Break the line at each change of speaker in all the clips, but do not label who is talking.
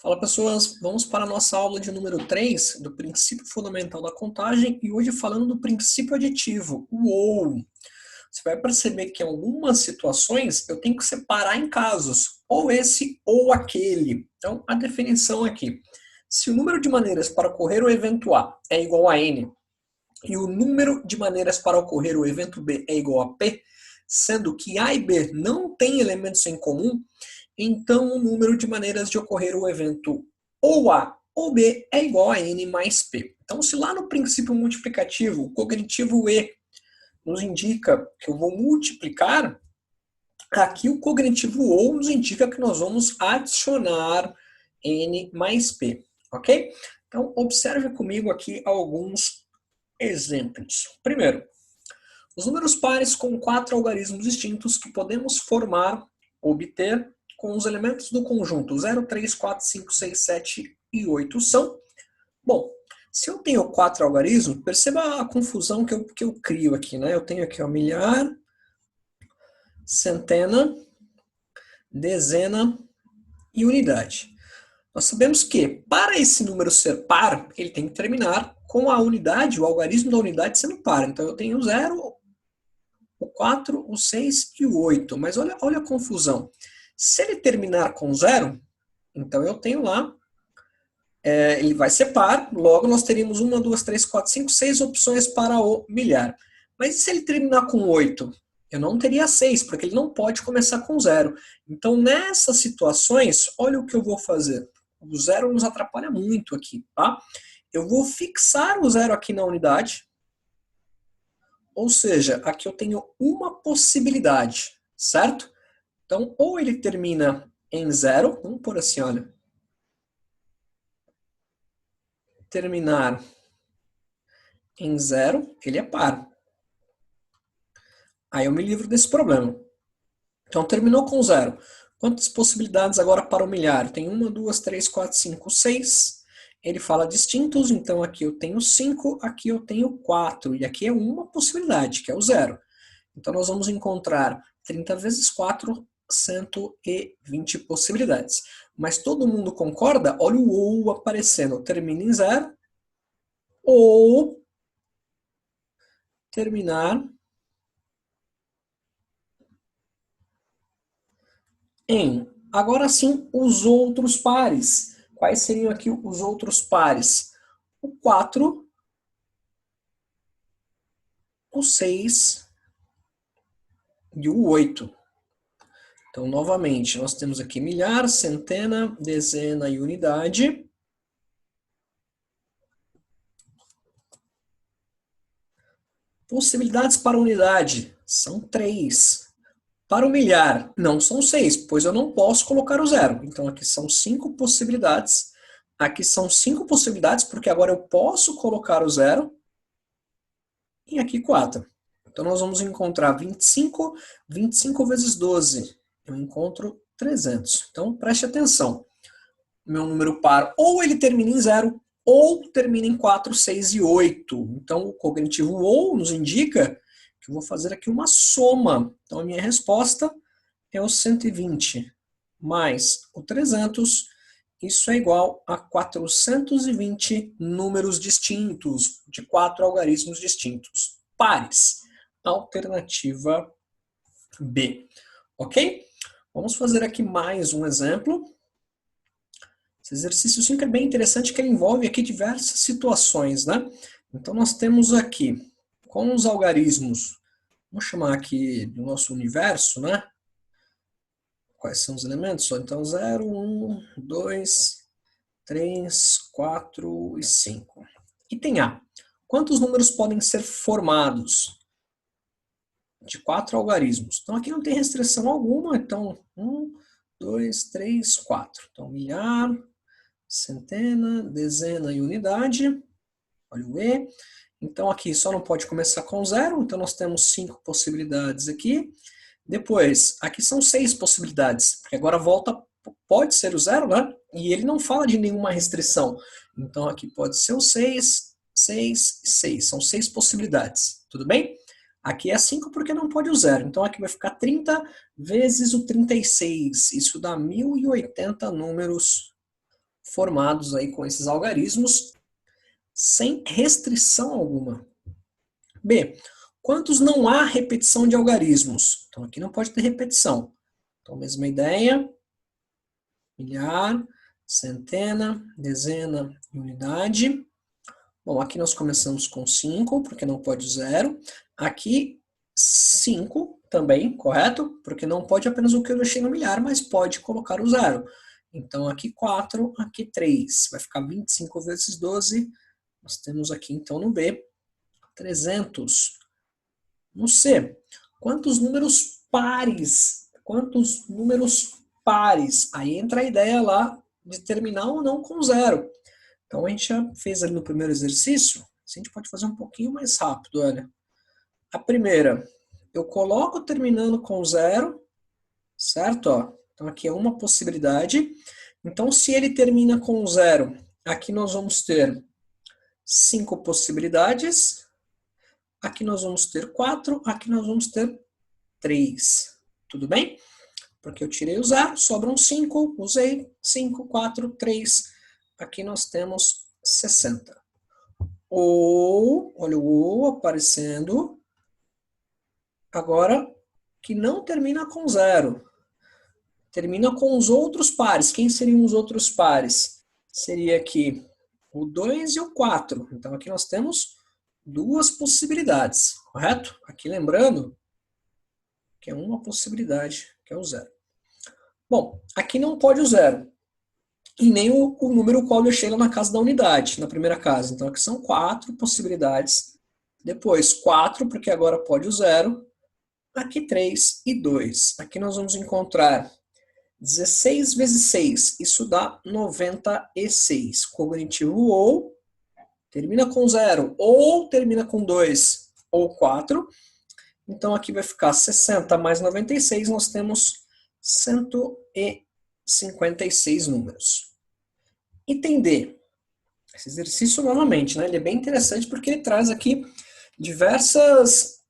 Fala pessoas, vamos para a nossa aula de número 3 do princípio fundamental da contagem e hoje falando do princípio aditivo, o OU. Você vai perceber que em algumas situações eu tenho que separar em casos, ou esse ou aquele. Então a definição aqui, se o número de maneiras para ocorrer o evento A é igual a N e o número de maneiras para ocorrer o evento B é igual a P, sendo que A e B não têm elementos em comum, então o número de maneiras de ocorrer o evento ou A ou B é igual a N mais P. Então, se lá no princípio multiplicativo, o cognitivo E nos indica que eu vou multiplicar, aqui o cognitivo OU nos indica que nós vamos adicionar N mais P, ok? Então, observe comigo aqui alguns exemplos. Primeiro, os números pares com 4 algarismos distintos que podemos formar, obter, com os elementos do conjunto 0, 3, 4, 5, 6, 7 e 8 são... Bom, se eu tenho 4 algarismos, perceba a confusão que eu crio aqui, né? Eu tenho aqui, ó, milhar, centena, dezena e unidade. Nós sabemos que, para esse número ser par, ele tem que terminar com a unidade, o algarismo da unidade sendo par. Então, eu tenho o 0, o 4, o 6 e o 8. Mas olha a confusão. Se ele terminar com 0, então eu tenho lá, ele vai ser par, logo nós teríamos 1, 2, 3, 4, 5, 6 opções para o milhar. Mas se ele terminar com 8? Eu não teria 6, porque ele não pode começar com 0. Então, nessas situações, olha o que eu vou fazer. O 0 nos atrapalha muito aqui, tá? Eu vou fixar o 0 aqui na unidade, ou seja, aqui eu tenho uma possibilidade, certo? Então, ou ele termina em 0, vamos por assim, olha. Terminar em 0, ele é par. Aí eu me livro desse problema. Então, terminou com 0. Quantas possibilidades agora para o milhar? Tem 1, 2, 3, 4, 5, 6. Ele fala distintos, então aqui eu tenho 5, aqui eu tenho 4. E aqui é uma possibilidade, que é o 0. Então, nós vamos encontrar 30 vezes 4, 120 possibilidades. Mas todo mundo concorda? Olha o OU aparecendo. Termina em 0 ou terminar em. Agora sim, os outros pares. Quais seriam aqui os outros pares? O 4, o 6 e o 8. Então, novamente, nós temos aqui milhar, centena, dezena e unidade. Possibilidades para unidade são 3. Para o milhar, não são 6, pois eu não posso colocar o 0. Então, aqui são 5 possibilidades. Aqui são 5 possibilidades, porque agora eu posso colocar o 0. E aqui 4. Então, nós vamos encontrar 25. 25 vezes 12. Eu encontro 300. Então, preste atenção. Meu número par, ou ele termina em 0, ou termina em 4, 6 e 8. Então, o cognitivo OU nos indica que eu vou fazer aqui uma soma. Então, a minha resposta é o 120 mais o 300. Isso é igual a 420 números distintos, de 4 algarismos distintos. Pares. Alternativa B. Ok? Vamos fazer aqui mais um exemplo. Esse exercício 5 é bem interessante, que ele envolve aqui diversas situações, né? Então, nós temos aqui, com os algarismos, vamos chamar aqui do nosso universo, né? Quais são os elementos? Então, 0, 1, 2, 3, 4 e 5. Item A. Quantos números podem ser formados? De 4 algarismos. Então, aqui não tem restrição alguma. Então, 1, 2, 3, 4. Então, milhar, centena, dezena e unidade. Olha o E. Então, aqui só não pode começar com 0. Então, nós temos 5 possibilidades aqui. Depois, aqui são 6 possibilidades. Porque agora volta, pode ser o 0, né? E ele não fala de nenhuma restrição. Então, aqui pode ser o 6, 6 e 6. São 6 possibilidades. Tudo bem? Aqui é 5 porque não pode o 0. Então, aqui vai ficar 30 vezes o 36. Isso dá 1080 números formados aí com esses algarismos sem restrição alguma. B, quantos não há repetição de algarismos? Então aqui não pode ter repetição. Então mesma ideia, milhar, centena, dezena e unidade. Bom, aqui nós começamos com 5, porque não pode 0. Aqui 5 também, correto? Porque não pode apenas o que eu deixei no milhar, mas pode colocar o 0. Então aqui 4, aqui 3. Vai ficar 25 vezes 12. Nós temos aqui então no B, 300. No C, quantos números pares? Quantos números pares? Aí entra a ideia lá de terminar ou não com 0. Então a gente já fez ali no primeiro exercício, a gente pode fazer um pouquinho mais rápido, olha. A primeira, eu coloco terminando com 0, certo? Ó, então aqui é uma possibilidade. Então se ele termina com 0, aqui nós vamos ter 5 possibilidades. Aqui nós vamos ter 4, aqui nós vamos ter 3. Tudo bem? Porque eu tirei o 0, sobram 5, usei 5, 4, 3. Aqui nós temos 60. Ou, olha o ou aparecendo. Agora, que não termina com 0. Termina com os outros pares. Quem seriam os outros pares? Seria aqui o 2 e o 4. Então aqui nós temos duas possibilidades, correto? Aqui lembrando que é uma possibilidade, que é o 0. Bom, aqui não pode o 0. E nem o número qual eu deixei lá na casa da unidade, na primeira casa. Então aqui são 4 possibilidades. Depois 4, porque agora pode o 0. Aqui 3 e 2. Aqui nós vamos encontrar 16 vezes 6. Isso dá 96. Cognitivo ou termina com 0, ou termina com 2 ou 4. Então aqui vai ficar 60 mais 96, nós temos 156 números. Item D. Esse exercício, novamente, né, ele é bem interessante porque ele traz aqui diversas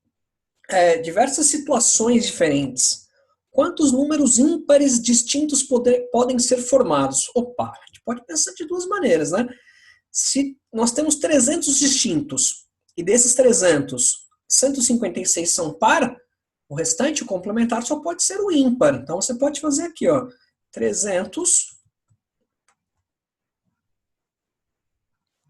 situações diferentes. Quantos números ímpares distintos podem ser formados? Opa, a gente pode pensar de duas maneiras, né? Se nós temos 300 distintos, e desses 300, 156 são par, o restante, o complementar, só pode ser o ímpar. Então você pode fazer aqui, ó, 300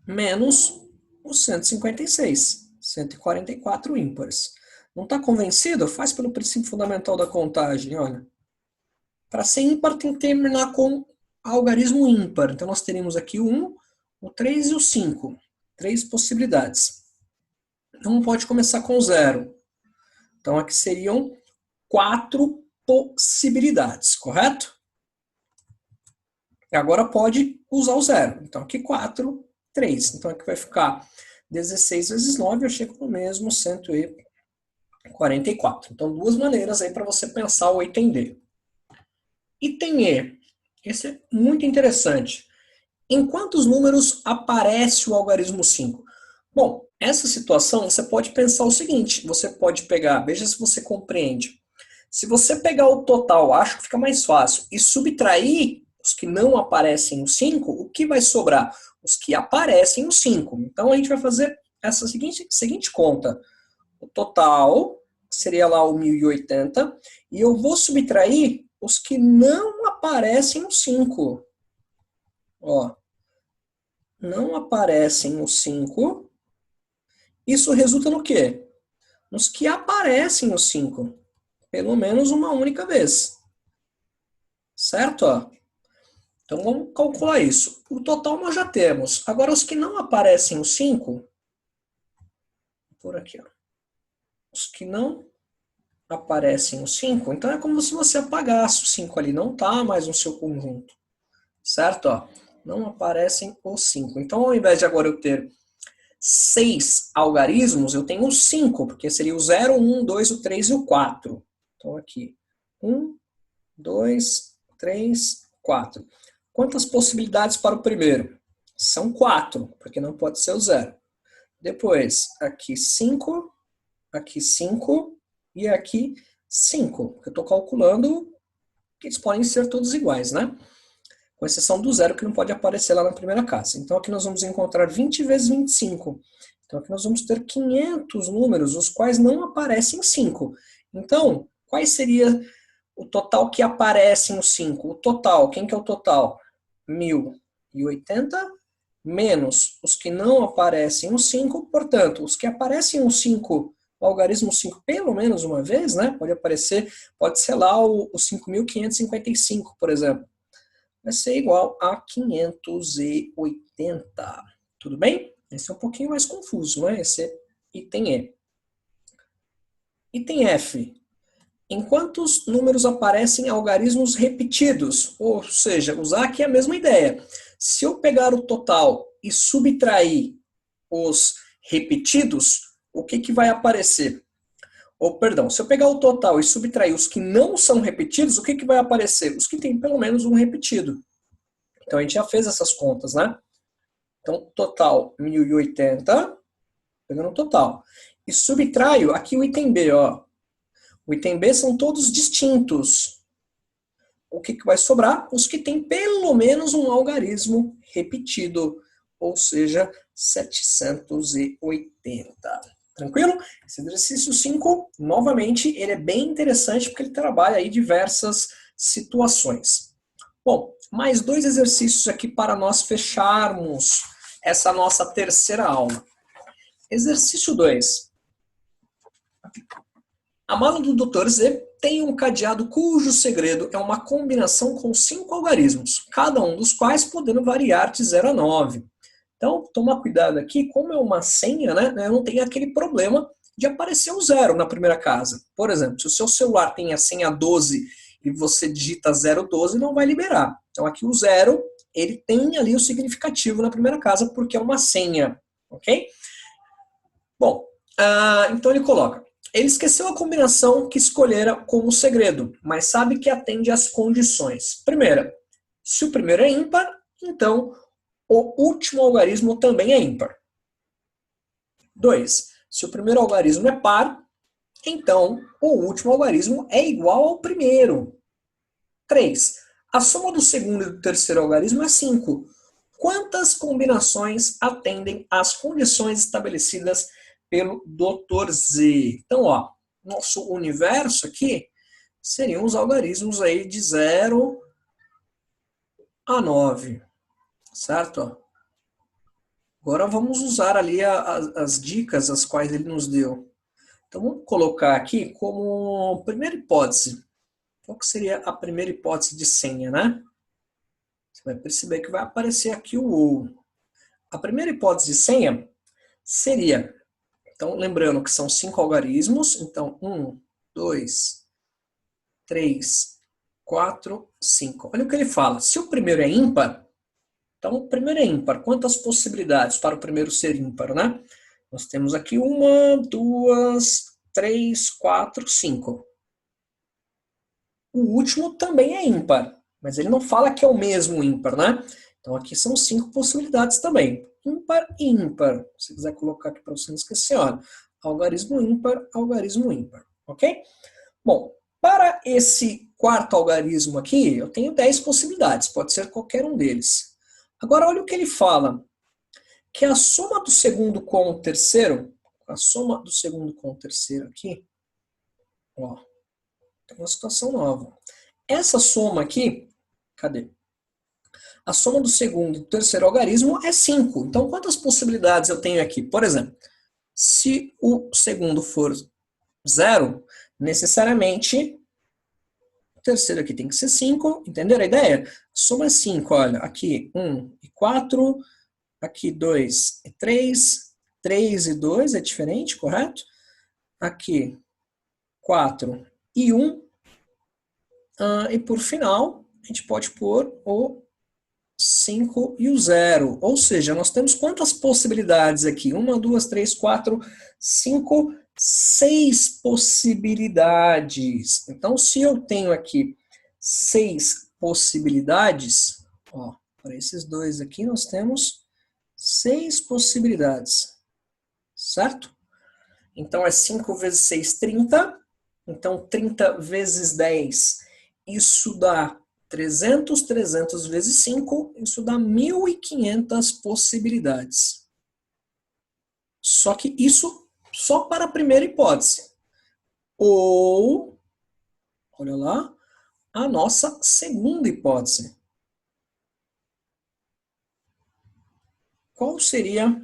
menos os 156, 144 ímpares. Não está convencido? Faz pelo princípio fundamental da contagem, olha. Para ser ímpar tem que terminar com algarismo ímpar. Então nós teríamos aqui o 1, o 3 e o 5. 3 possibilidades. Não pode começar com 0. Então aqui seriam 4 possibilidades, correto? E agora pode usar o 0. Então aqui 4, 3. Então aqui vai ficar 16 vezes 9, eu chego no mesmo 144. Então duas maneiras aí para você pensar o item D. Item E. Esse é muito interessante. Em quantos números aparece o algarismo 5? Bom, essa situação você pode pensar o seguinte, você pode pegar, veja se você compreende. Se você pegar o total, acho que fica mais fácil, e subtrair os que não aparecem no 5, o que vai sobrar? Os que aparecem no 5. Então a gente vai fazer essa seguinte conta. O total seria lá o 1080, e eu vou subtrair os que não aparecem no 5. Ó, não aparecem no 5. Isso resulta no quê? Nos que aparecem no 5. Pelo menos uma única vez. Certo? Ó. Então vamos calcular isso. O total nós já temos. Agora os que não aparecem no 5, por aqui, ó. Os que não aparecem no 5, então é como se você apagasse o 5 ali, não está mais no seu conjunto. Certo? Ó. Não aparecem os 5. Então ao invés de agora eu ter 6 algarismos, eu tenho 5, porque seria o 0, 1, 2, o 3 e o 4. Então aqui, 1, 2, 3, 4. Quantas possibilidades para o primeiro? São 4, porque não pode ser o 0. Depois, aqui 5 e aqui 5. Eu estou calculando que eles podem ser todos iguais, né? com exceção do zero que não pode aparecer lá na primeira casa. Então aqui nós vamos encontrar 20 vezes 25. Então aqui nós vamos ter 500 números, os quais não aparecem em 5. Então, qual seria o total que aparece no 5? O total, quem que é o total? 1080 menos os que não aparecem no 5, portanto, os que aparecem no 5, o algarismo 5 pelo menos uma vez, né? Pode aparecer, pode ser lá o 5.555, por exemplo. Vai ser igual a 580. Tudo bem? Esse é um pouquinho mais confuso, né? Esse é item E. Item F. Em quantos números aparecem algarismos repetidos? Ou seja, usar aqui a mesma ideia. Se eu pegar o total e subtrair os repetidos, o que vai aparecer? Ou, perdão, se eu pegar o total e subtrair os que não são repetidos, o que vai aparecer? Os que têm pelo menos um repetido. Então a gente já fez essas contas, né? Então, total 1080, pegando o total. E subtraio aqui o item B, ó. O item B são todos distintos. O que vai sobrar? Os que têm pelo menos um algarismo repetido, ou seja, 780. Tranquilo? Esse exercício 5, novamente, ele é bem interessante porque ele trabalha aí diversas situações. Bom, mais 2 exercícios aqui para nós fecharmos essa nossa terceira aula. Exercício 2. A mala do Dr. Z tem um cadeado cujo segredo é uma combinação com 5 algarismos, cada um dos quais podendo variar de 0 a 9. Então, toma cuidado aqui, como é uma senha, né, não tem aquele problema de aparecer o 0 na primeira casa. Por exemplo, se o seu celular tem a senha 12 e você digita 012, não vai liberar. Então, aqui o 0, ele tem ali o significativo na primeira casa, porque é uma senha, ok? Bom, então ele coloca: ele esqueceu a combinação que escolhera como segredo, mas sabe que atende às condições. Primeira, se o primeiro é ímpar, então o último algarismo também é ímpar. 2, se o primeiro algarismo é par, então o último algarismo é igual ao primeiro. 3, a soma do segundo e do terceiro algarismo é 5. Quantas combinações atendem às condições estabelecidas pelo Dr. Z? Então, ó, nosso universo aqui seriam os algarismos aí de 0 a 9, certo? Agora vamos usar ali as dicas as quais ele nos deu. Então vamos colocar aqui como primeira hipótese. Qual que seria a primeira hipótese de senha, né? Você vai perceber que vai aparecer aqui o OU. A primeira hipótese de senha seria, então lembrando que são 5 algarismos, então 1, 2, 3, 4, 5. Olha o que ele fala, se o primeiro é ímpar, então o primeiro é ímpar, quantas possibilidades para o primeiro ser ímpar, né? Nós temos aqui 1, 2, 3, 4, 5. O último também é ímpar, mas ele não fala que é o mesmo ímpar, né? Então aqui são 5 possibilidades também. Ímpar e ímpar. Se quiser colocar aqui para você não esquecer, olha, algarismo ímpar, ok? Bom, para esse quarto algarismo aqui, eu tenho 10 possibilidades, pode ser qualquer um deles. Agora olha o que ele fala, que a soma do segundo com o terceiro, aqui, ó, tem uma situação nova. Essa soma aqui, cadê? A soma do segundo e do terceiro algarismo é 5. Então, quantas possibilidades eu tenho aqui? Por exemplo, se o segundo for 0, necessariamente o terceiro aqui tem que ser 5. Entenderam a ideia? A soma é 5, olha. Aqui 1 e 4, aqui 2 e 3, 3 e 2 é diferente, correto? Aqui 4 e 1. E por final, a gente pode pôr o 5 e o 0. Ou seja, nós temos quantas possibilidades aqui? 1, 2, 3, 4, 5, 6 possibilidades. Então, se eu tenho aqui 6 possibilidades, ó, para esses dois aqui nós temos 6 possibilidades, certo? Então, é 5 vezes 6, 30. Então, 30 vezes 10, isso dá 300, 300 vezes 5, isso dá 1.500 possibilidades. Só que isso só para a primeira hipótese. Ou, olha lá, a nossa segunda hipótese. Qual seria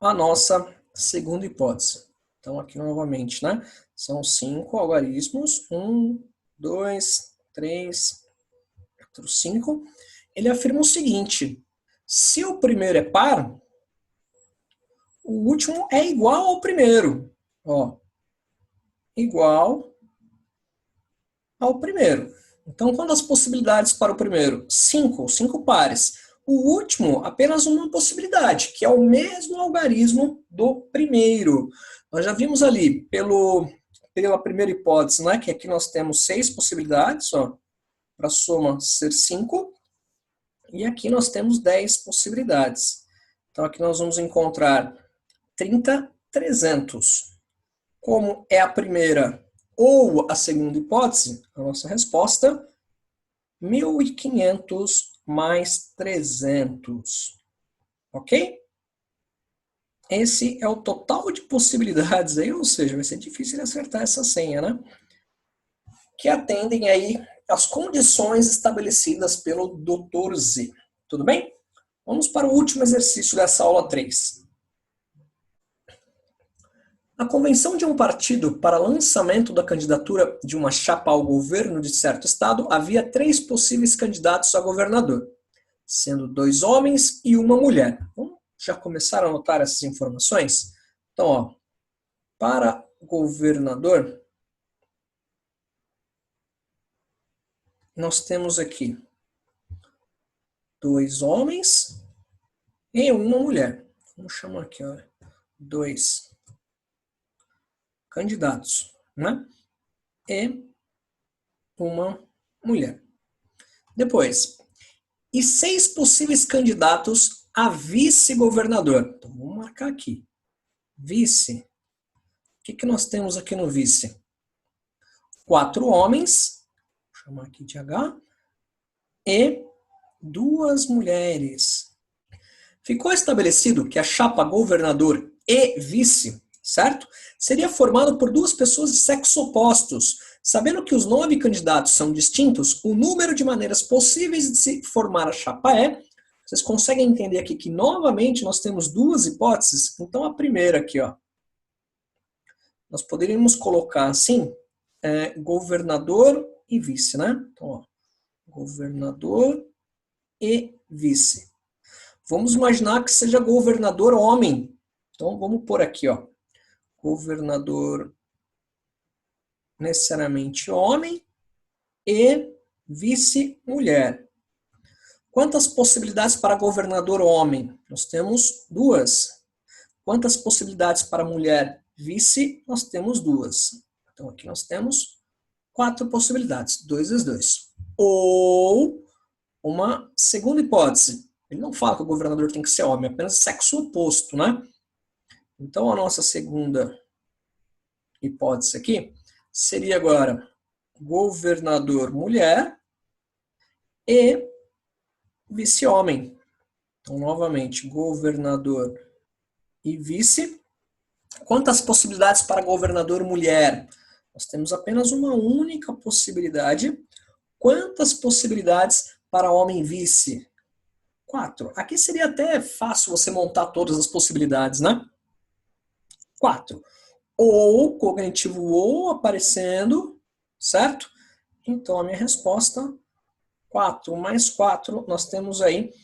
a nossa segunda hipótese? Então, aqui novamente, né? São 5 algarismos. 1, 2, 3, 4, 5. Ele afirma o seguinte: se o primeiro é par, o último é igual ao primeiro. Ó, igual ao primeiro. Então, quantas possibilidades para o primeiro? 5, 5 pares. O último, apenas uma possibilidade, que é o mesmo algarismo do primeiro. Nós já vimos ali, pela primeira hipótese, né, que aqui nós temos 6 possibilidades, para a soma ser 5. E aqui nós temos 10 possibilidades. Então, aqui nós vamos encontrar 30, 300. Como é a primeira ou a segunda hipótese, a nossa resposta, 1.500 mais 300. Ok? Esse é o total de possibilidades aí, ou seja, vai ser difícil acertar essa senha, né? Que atendem aí as condições estabelecidas pelo Dr. Z. Tudo bem? Vamos para o último exercício dessa aula 3. A convenção de um partido para lançamento da candidatura de uma chapa ao governo de certo estado havia 3 possíveis candidatos a governador, sendo 2 homens e uma mulher. Vamos já começar a anotar essas informações? Então, ó, para governador, nós temos aqui 2 homens e uma mulher. Vamos chamar aqui, ó, 2 candidatos, né? E uma mulher. Depois, e 6 possíveis candidatos a vice-governador. Então, vamos marcar aqui. Vice. O que nós temos aqui no vice? 4 homens, vou chamar aqui de H, e 2 mulheres. Ficou estabelecido que a chapa governador e vice, certo? Seria formado por 2 pessoas de sexo opostos. Sabendo que os 9 candidatos são distintos, o número de maneiras possíveis de se formar a chapa é... Vocês conseguem entender aqui que, novamente, nós temos 2 hipóteses? Então, a primeira aqui, ó, nós poderíamos colocar assim, governador e vice, né? Então, ó, governador e vice. Vamos imaginar que seja governador homem. Então, vamos pôr aqui, ó, governador necessariamente homem e vice mulher. Quantas possibilidades para governador homem? Nós temos 2. Quantas possibilidades para mulher vice? Nós temos 2. Então, aqui nós temos 4 possibilidades. 2 vezes 2. Ou uma segunda hipótese. Ele não fala que o governador tem que ser homem, é apenas sexo oposto, né? Então, a nossa segunda hipótese aqui seria agora governador mulher e vice-homem. Então, novamente, governador e vice. Quantas possibilidades para governador mulher? Nós temos apenas uma única possibilidade. Quantas possibilidades para homem vice? 4. Aqui seria até fácil você montar todas as possibilidades, né? 4. Ou, cognitivo ou aparecendo, certo? Então, a minha resposta, 4 mais 4, nós temos aí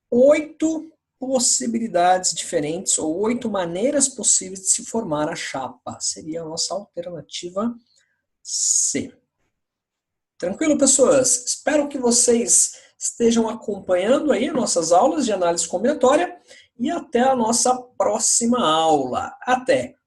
8 possibilidades diferentes, ou 8 maneiras possíveis de se formar a chapa. Seria a nossa alternativa C. Tranquilo, pessoas? Espero que vocês estejam acompanhando aí nossas aulas de análise combinatória e até a nossa próxima aula. Até!